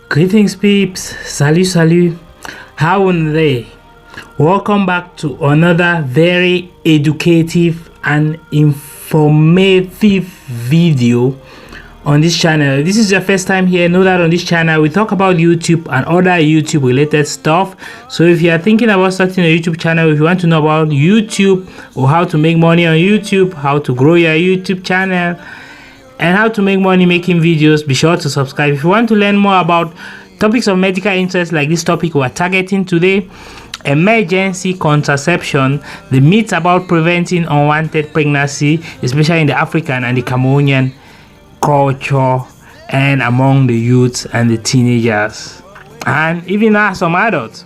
Greetings peeps, salut, how are they? Welcome back to another very educative and informative video on this channel. If this is your first time here, know that on this channel we talk about YouTube and other YouTube related stuff. So if you are thinking about starting a YouTube channel, if you want to know about YouTube or how to make money on YouTube, how to grow your YouTube channel, and how to make money making videos, be sure to subscribe. If you want to learn more about topics of medical interest like this topic we are targeting today, emergency contraception, the myths about preventing unwanted pregnancy, especially in the African and the Cameroonian culture and among the youths and the teenagers, and even some adults.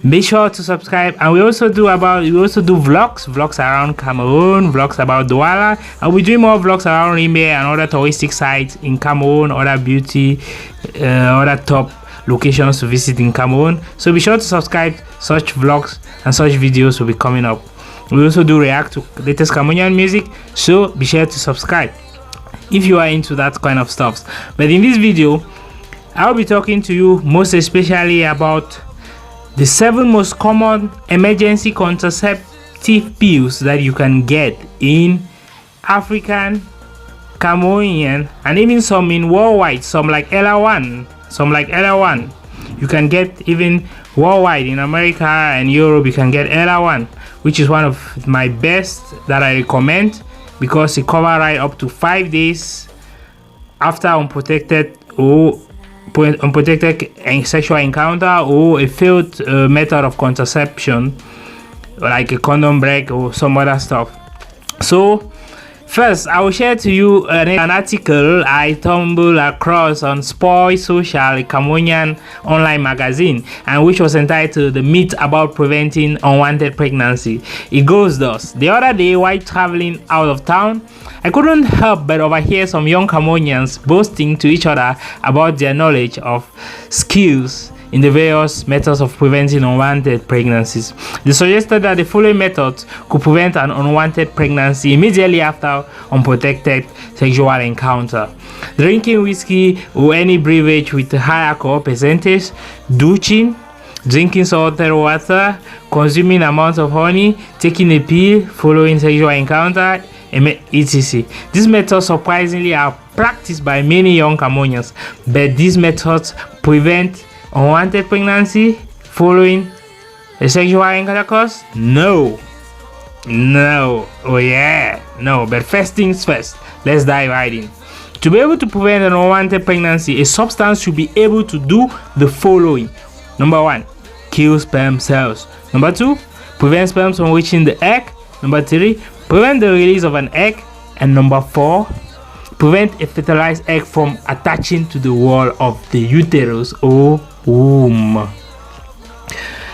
Be sure to subscribe. And we also do vlogs around Cameroon, vlogs about Douala, and we do more vlogs around Rime and other touristic sites in Cameroon, other beauty, other top locations to visit in Cameroon. So be sure to subscribe. Such vlogs and such videos will be coming up. We also do react to latest Cameroonian music, so be sure to subscribe if you are into that kind of stuff. But in this video, I'll be talking to you most especially about the 7 most common emergency contraceptive pills that you can get in African, Cameroonian, and even some in worldwide. Some like Ella1. You can get even worldwide in America and Europe. You can get Ella1, which is one of my best that I recommend because it covers right up to 5 days after unprotected sexual encounter or a failed method of contraception like a condom break or some other stuff. So first, I will share to you an article I stumbled across on Spoil Social, a Cameroonian online magazine, and which was entitled "The Myth About Preventing Unwanted Pregnancy." It goes thus: the other day, while traveling out of town, I couldn't help but overhear some young Cameroonians boasting to each other about their knowledge of skills in the various methods of preventing unwanted pregnancies. They suggested that the following methods could prevent an unwanted pregnancy immediately after unprotected sexual encounter: drinking whiskey or any beverage with a high alcohol percentage, douching, drinking salted water, consuming amounts of honey, taking a pill following sexual encounter, etc. These methods surprisingly are practiced by many young Cameroonians, but these methods prevent unwanted pregnancy following a sexual intercourse? No. But first things first, let's dive right in. To be able to prevent an unwanted pregnancy, a substance should be able to do the following: number 1, kill sperm cells; number 2, prevent sperm from reaching the egg; number 3, prevent the release of an egg; and number 4, prevent a fertilized egg from attaching to the wall of the uterus or womb.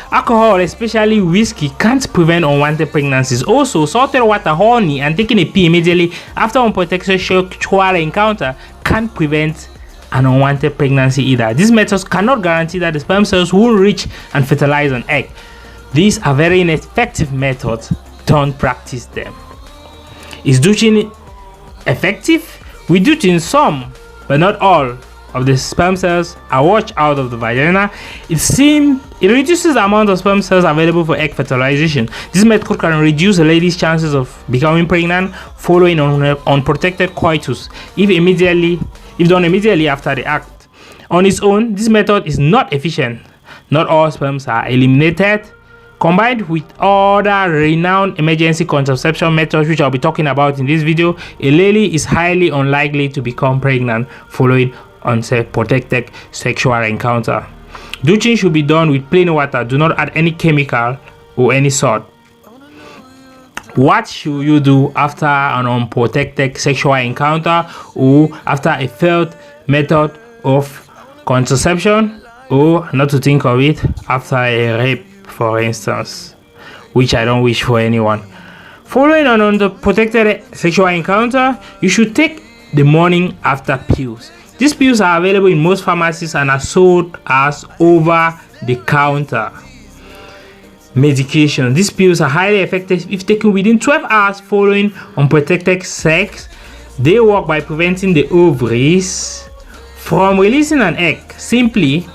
Alcohol, especially whiskey, can't prevent unwanted pregnancies. Also, salted water, honey, and taking a pee immediately after unprotected sexual encounter can't prevent an unwanted pregnancy either. These methods cannot guarantee that the sperm cells will reach and fertilize an egg. These are very ineffective methods. Don't practice them. Is douching effective? We douche in some, but not all, of the sperm cells are washed out of the vagina. It reduces the amount of sperm cells available for egg fertilization. This method can reduce a lady's chances of becoming pregnant following unprotected coitus if done immediately after the act. On its own, this method is not efficient. Not all sperms are eliminated. Combined with other renowned emergency contraception methods which I'll be talking about in this video, a lady is highly unlikely to become pregnant following unprotected sexual encounter. Douching should be done with plain water. Do not add any chemical or any salt. What should you do after an unprotected sexual encounter or after a failed method of contraception, or not to think of it, after a rape, for instance, which I don't wish for anyone? Following an unprotected sexual encounter, you should take the morning after pills. These pills are available in most pharmacies and are sold as over-the-counter medication. These pills are highly effective if taken within 12 hours following unprotected sex. They work by preventing the ovaries from releasing an egg. Simply,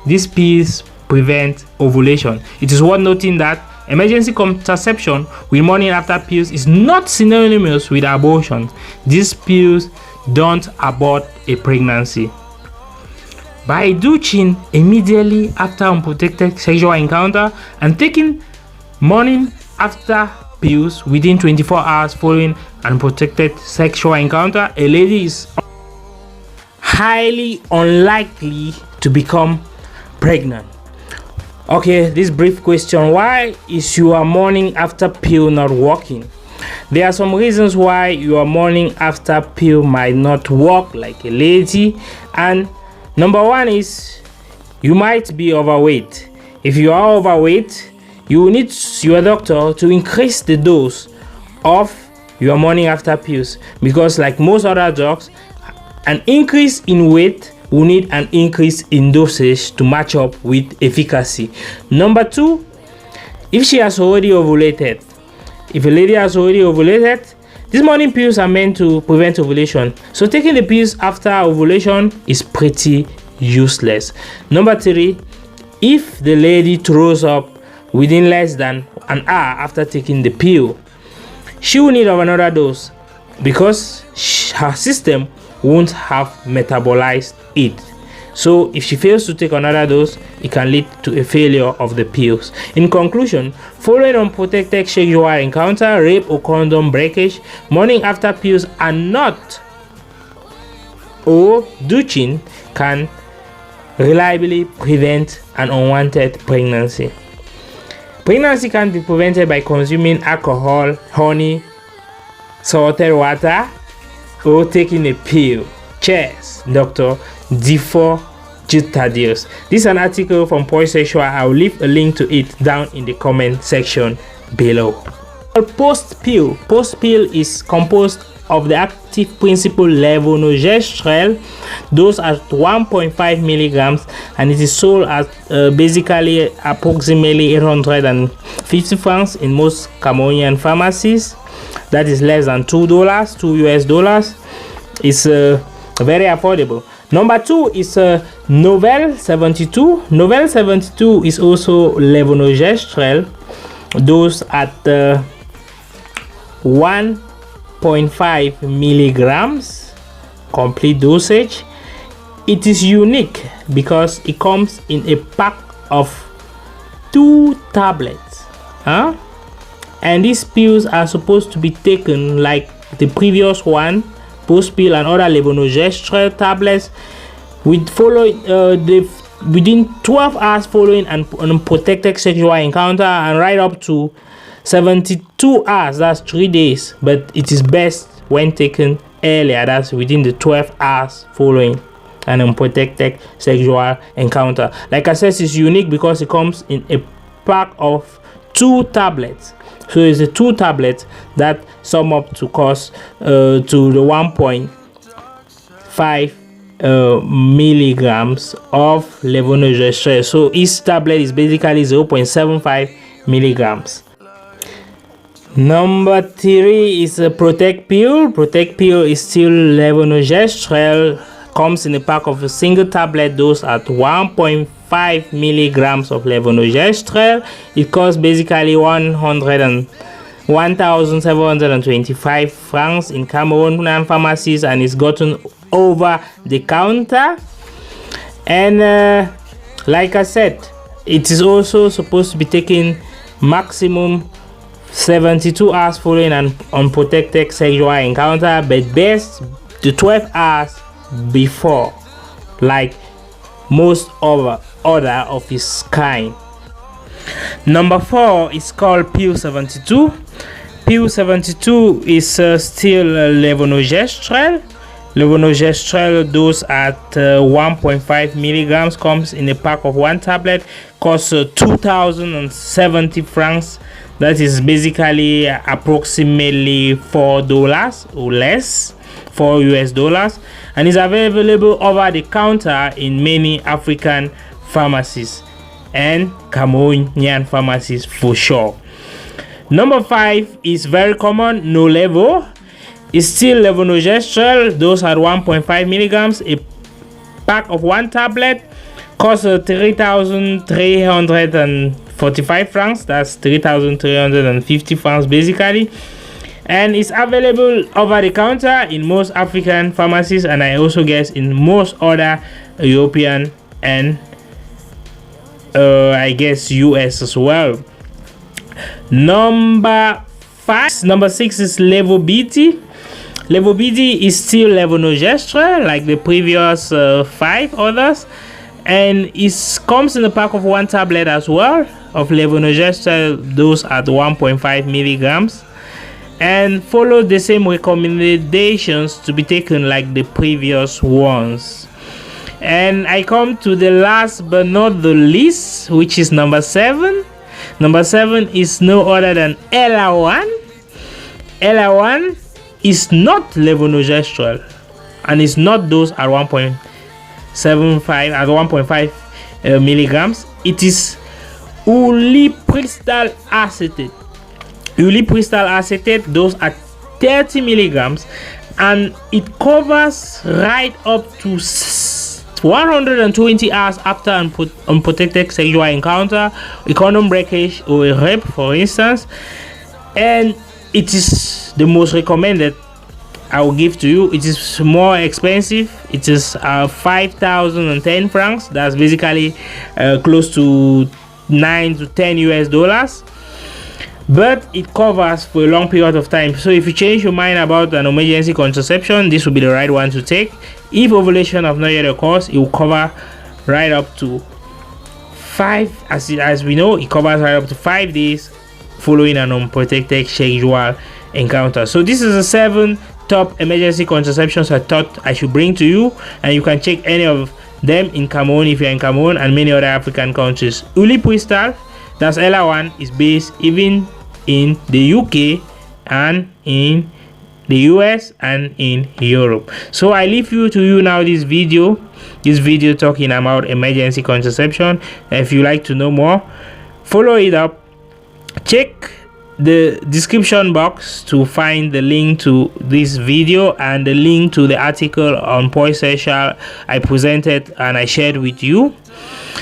these pills prevent ovulation. It is worth noting that emergency contraception with morning after pills is not synonymous with abortion. These pills don't abort a pregnancy. By douching immediately after unprotected sexual encounter and taking morning after pills within 24 hours following unprotected sexual encounter, a lady is highly unlikely to become pregnant. Okay, this brief question: why is your morning after pill not working? There are some reasons why your morning after pill might not work like a lady, and number one is you might be overweight. If you are overweight, you will need your doctor to increase the dose of your morning after pills, because like most other drugs, an increase in weight will need an increase in dosage to match up with efficacy. Number two, if she has already ovulated, if a lady has already ovulated, these morning pills are meant to prevent ovulation, so taking the pills after ovulation is pretty useless. Number three, if the lady throws up within less than an hour after taking the pill, she will need another dose because her system won't have metabolized it. So if she fails to take another dose, it can lead to a failure of the pills. In conclusion, following unprotected sexual encounter, rape or condom breakage, morning after pills are not, or douching can reliably prevent an unwanted pregnancy. Pregnancy can be prevented by consuming alcohol, honey, salted water, or taking a pill. Cheers, Dr. D4 Jutadios. This is an article from Poisexual. I will leave a link to it down in the comment section below. Post pill is composed of the active principle levonorgestrel, dosed at 1.5 milligrams, and it is sold at basically approximately 850 francs in most Cameroonian pharmacies. That is less than $2, $2 US. It's very affordable. Number two is Novel 72. Novel 72 is also levonorgestrel, dosed at 1.5 milligrams complete dosage. It is unique because it comes in a pack of 2 tablets, and these pills are supposed to be taken like the previous one, post pill and other levonorgestrel tablets, with within 12 hours following an unprotected sexual encounter, and right up to 72 hours, that's 3 days, but it is best when taken earlier, that's within the 12 hours following an unprotected sexual encounter. Like I said, it's unique because it comes in a pack of 2 tablets. So it's the 2 tablets that sum up to cost to the 1.5 milligrams of levonorgestrel. So each tablet is basically 0.75 milligrams. Number 3 is a Protect pill. Protect pill is still levonorgestrel, comes in a pack of a single tablet dose at 1.5 milligrams of levonorgestrel. It costs basically 1,725 francs in Cameroonian pharmacies, and is gotten over the counter. And like I said, it is also supposed to be taken maximum 72 hours following an unprotected sexual encounter, but best the 12 hours before, like most other of its kind. Number 4 is called Pill 72. Pill 72 is still levonorgestrel. Levonorgestrel dose at 1.5 milligrams, comes in a pack of 1 tablet, costs 2,070 francs. That is basically approximately $4 or less, $4 US, and is available over the counter in many African pharmacies and Cameroonian pharmacies for sure. Number 5 is very common, Nolevo. It's still levonorgestrel, dose at 1.5 milligrams, a pack of 1 tablet costs 3,345 francs. That's 3,350 francs basically, and it's available over the counter in most African pharmacies, and I also guess in most other European and I guess US as well. Number 6 is Levobt. Levobt is still levonorgestrel like the previous 5 others, and it comes in a pack of 1 tablet as well of levonorgestrel, dose at 1.5 milligrams, and follow the same recommendations to be taken like the previous ones. And I come to the last but not the least, which is number 7. Number 7 is no other than Ella1. Ella1 is not levonorgestrel and is not dosed at 1.5 milligrams. It is ulipristal acetate. Ulipristal acetate dosed at 30 milligrams, and it covers right up to 120 hours after unprotected sexual encounter, a condom breakage, or a rape, for instance. And it is the most recommended I will give to you. It is more expensive. It is 5,010 francs. That's basically close to 9 to 10 US dollars. But it covers for a long period of time. So if you change your mind about an emergency contraception, this will be the right one to take. If ovulation have not yet occurred, it will cover right up to 5, as we know, it covers right up to 5 days following an unprotected sexual encounter. So this is the 7 top emergency contraceptions I thought I should bring to you, and you can check any of them in Cameroon if you're in Cameroon and many other African countries. Ulipristal, that's Ella1, is based even in the UK and in the US and in Europe. So I leave you now this video talking about emergency contraception. If you like to know more, follow it up. Check the description box to find the link to this video and the link to the article on Poisocial I presented and I shared with you.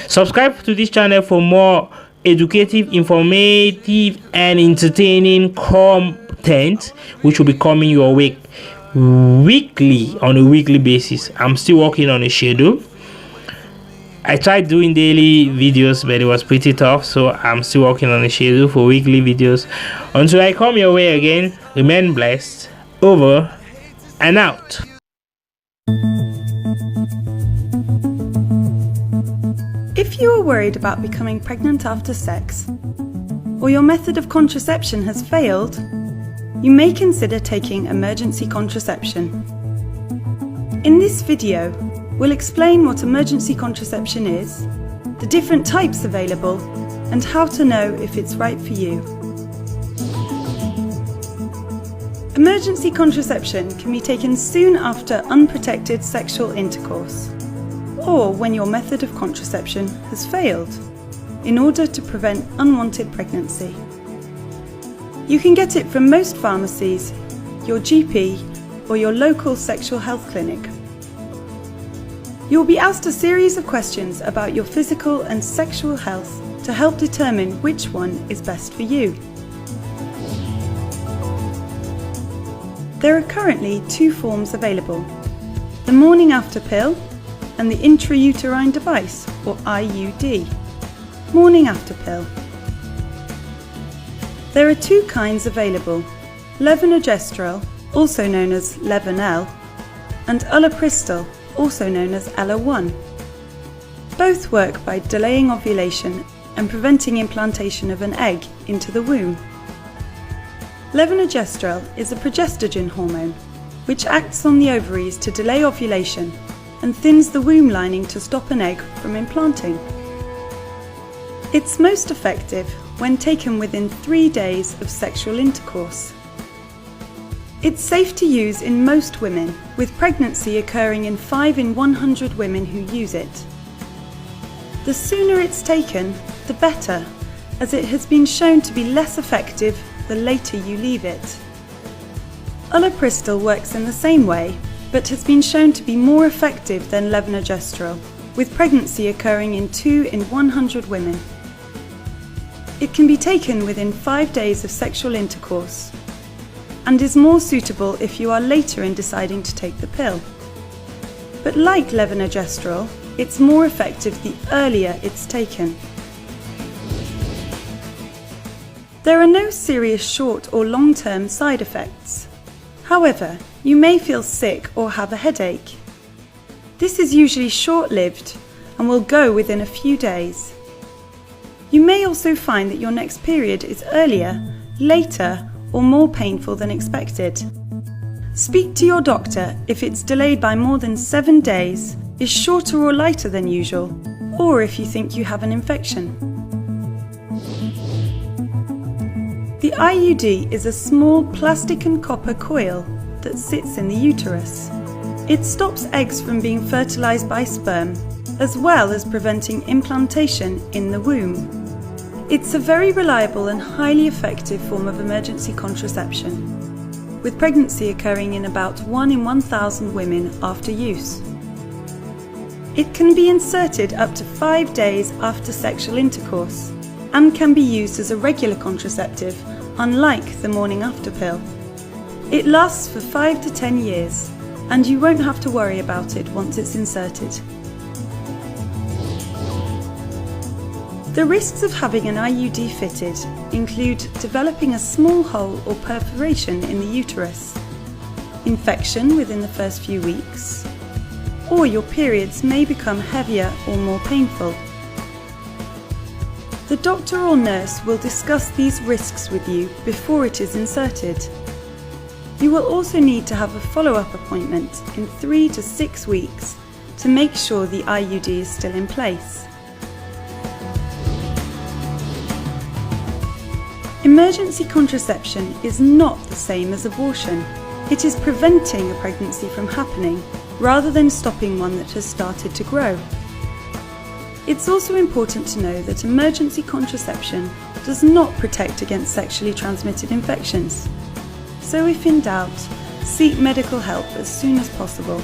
Subscribe to this channel for more educative, informative, and entertaining content, which will be coming your way weekly on a weekly basis. I'm still working on a schedule. I tried doing daily videos, but it was pretty tough, so I'm still working on a schedule for weekly videos. Until I come your way again, remain blessed. Over and out. If you are worried about becoming pregnant after sex, or your method of contraception has failed, you may consider taking emergency contraception. In this video, we'll explain what emergency contraception is, the different types available, and how to know if it's right for you. Emergency contraception can be taken soon after unprotected sexual intercourse, or when your method of contraception has failed, in order to prevent unwanted pregnancy. You can get it from most pharmacies, your GP, or your local sexual health clinic. You'll be asked a series of questions about your physical and sexual health to help determine which one is best for you. There are currently 2 forms available: the morning after pill and the intrauterine device, or IUD. Morning after pill. There are 2 kinds available: levonorgestrel, also known as Levanel, and ulipristal, also known as Ella1. Both work by delaying ovulation and preventing implantation of an egg into the womb. Levonorgestrel is a progestogen hormone, which acts on the ovaries to delay ovulation and thins the womb lining to stop an egg from implanting. It's most effective when taken within 3 days of sexual intercourse. It's safe to use in most women, with pregnancy occurring in 5 in 100 women who use it. The sooner it's taken, the better, as it has been shown to be less effective the later you leave it. Ulipristal works in the same way, but has been shown to be more effective than levonorgestrel, with pregnancy occurring in 2 in 100 women. It can be taken within 5 days of sexual intercourse and is more suitable if you are later in deciding to take the pill. But like levonorgestrel, it's more effective the earlier it's taken. There are no serious short or long-term side effects. However, you may feel sick or have a headache. This is usually short-lived and will go within a few days. You may also find that your next period is earlier, later, or more painful than expected. Speak to your doctor if it's delayed by more than 7 days, is shorter or lighter than usual, or if you think you have an infection. The IUD is a small plastic and copper coil that sits in the uterus. It stops eggs from being fertilized by sperm, as well as preventing implantation in the womb. It's a very reliable and highly effective form of emergency contraception, with pregnancy occurring in about 1 in 1,000 women after use. It can be inserted up to 5 days after sexual intercourse and can be used as a regular contraceptive, unlike the morning after pill. It lasts for 5 to 10 years, and you won't have to worry about it once it's inserted. The risks of having an IUD fitted include developing a small hole or perforation in the uterus, infection within the first few weeks, or your periods may become heavier or more painful. The doctor or nurse will discuss these risks with you before it is inserted. You will also need to have a follow-up appointment in 3 to 6 weeks to make sure the IUD is still in place. Emergency contraception is not the same as abortion. It is preventing a pregnancy from happening rather than stopping one that has started to grow. It's also important to know that emergency contraception does not protect against sexually transmitted infections. So if in doubt, seek medical help as soon as possible.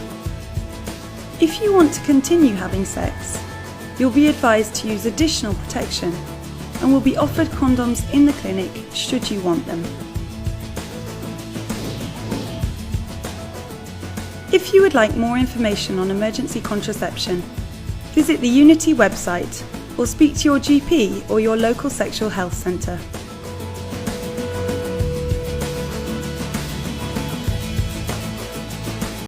If you want to continue having sex, you'll be advised to use additional protection and will be offered condoms in the clinic should you want them. If you would like more information on emergency contraception, visit the Unity website or speak to your GP or your local sexual health centre.